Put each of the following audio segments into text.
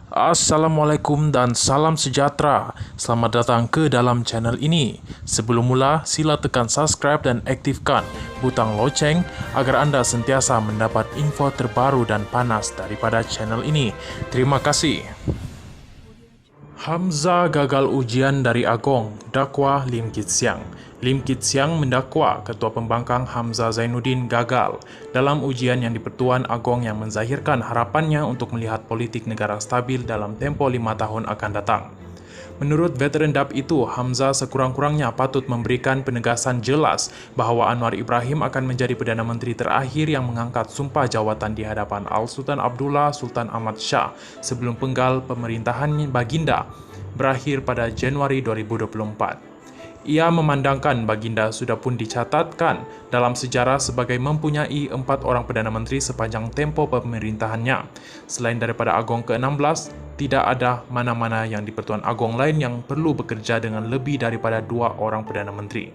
Assalamualaikum dan salam sejahtera. Selamat datang ke dalam channel ini. Sebelum mula, sila tekan subscribe dan aktifkan butang loceng agar anda sentiasa mendapat info terbaru dan panas daripada channel ini. Terima kasih. Hamzah gagal ujian dari Agong, dakwa Lim Kit Siang. Lim Kit Siang mendakwa Ketua Pembangkang Hamzah Zainuddin gagal dalam ujian yang di-Pertuan Agong yang menzahirkan harapannya untuk melihat politik negara stabil dalam tempo 5 tahun akan datang. Menurut veteran DAP itu, Hamzah sekurang-kurangnya patut memberikan penegasan jelas bahawa Anwar Ibrahim akan menjadi Perdana Menteri terakhir yang mengangkat sumpah jawatan di hadapan Al-Sultan Abdullah Sultan Ahmad Shah sebelum penggal pemerintahan Baginda berakhir pada Januari 2024. Ia memandangkan Baginda sudah pun dicatatkan dalam sejarah sebagai mempunyai 4 orang Perdana Menteri sepanjang tempo pemerintahannya. Selain daripada Agong ke-16, tidak ada mana-mana yang di Pertuan Agong lain yang perlu bekerja dengan lebih daripada 2 orang Perdana Menteri.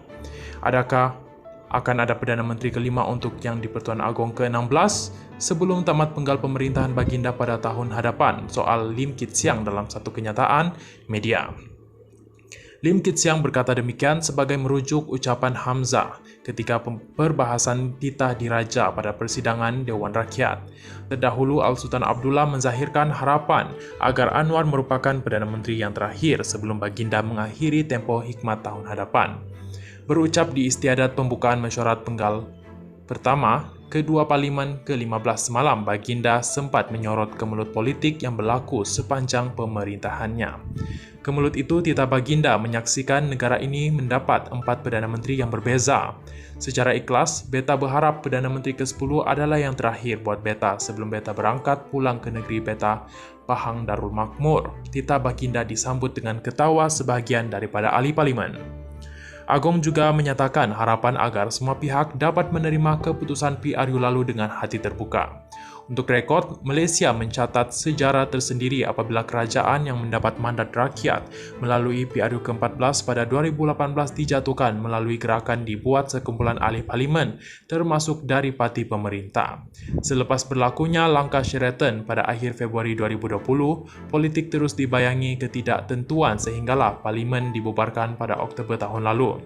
Adakah akan ada Perdana Menteri kelima untuk yang di Pertuan Agong ke-16 sebelum tamat penggal pemerintahan Baginda pada tahun hadapan? Soal Lim Kit Siang dalam satu kenyataan media. Lim Kit Siang berkata demikian sebagai merujuk ucapan Hamzah ketika perbahasan titah diraja pada persidangan Dewan Rakyat. Terdahulu Al-Sultan Abdullah menzahirkan harapan agar Anwar merupakan Perdana Menteri yang terakhir sebelum Baginda mengakhiri tempo hikmat tahun hadapan. Berucap di istiadat pembukaan mesyuarat penggal pertama, kedua Parlimen ke-15 semalam, Baginda sempat menyorot kemelut politik yang berlaku sepanjang pemerintahannya. Kemelut itu, titah Baginda menyaksikan negara ini mendapat 4 Perdana Menteri yang berbeza. Secara ikhlas, Beta berharap Perdana Menteri ke-10 adalah yang terakhir buat Beta sebelum Beta berangkat pulang ke negeri Beta, Pahang Darul Makmur. Titah Baginda disambut dengan ketawa sebahagian daripada ahli Parlimen. Agong juga menyatakan harapan agar semua pihak dapat menerima keputusan PRU lalu dengan hati terbuka. Untuk rekod, Malaysia mencatat sejarah tersendiri apabila kerajaan yang mendapat mandat rakyat melalui PRU ke-14 pada 2018 dijatuhkan melalui gerakan dibuat sekumpulan ahli parlimen termasuk dari parti pemerintah. Selepas berlakunya langkah Sheraton pada akhir Februari 2020, politik terus dibayangi ketidaktentuan sehinggalah parlimen dibubarkan pada Oktober tahun lalu.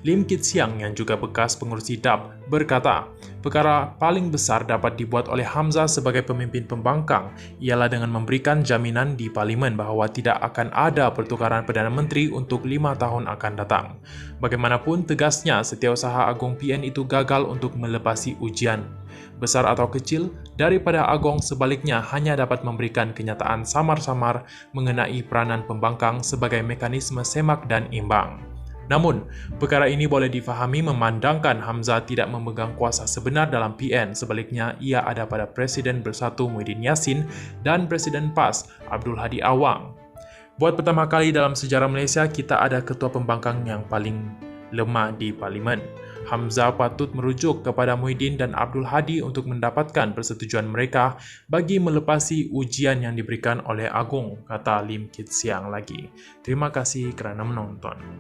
Lim Kit Siang yang juga bekas pengurusi DAP berkata, perkara paling besar dapat dibuat oleh Hamzah sebagai pemimpin pembangkang ialah dengan memberikan jaminan di Parlimen bahawa tidak akan ada pertukaran Perdana Menteri untuk 5 tahun akan datang. Bagaimanapun tegasnya, Setiausaha Agong PN itu gagal untuk melepasi ujian. Besar atau kecil, daripada Agong sebaliknya hanya dapat memberikan kenyataan samar-samar mengenai peranan pembangkang sebagai mekanisme semak dan imbang. Namun, perkara ini boleh difahami memandangkan Hamzah tidak memegang kuasa sebenar dalam PN, sebaliknya ia ada pada Presiden Bersatu Muhyiddin Yassin dan Presiden PAS Abdul Hadi Awang. Buat pertama kali dalam sejarah Malaysia, kita ada ketua pembangkang yang paling lemah di Parlimen. Hamzah patut merujuk kepada Muhyiddin dan Abdul Hadi untuk mendapatkan persetujuan mereka bagi melepasi ujian yang diberikan oleh Agong, kata Lim Kit Siang lagi. Terima kasih kerana menonton.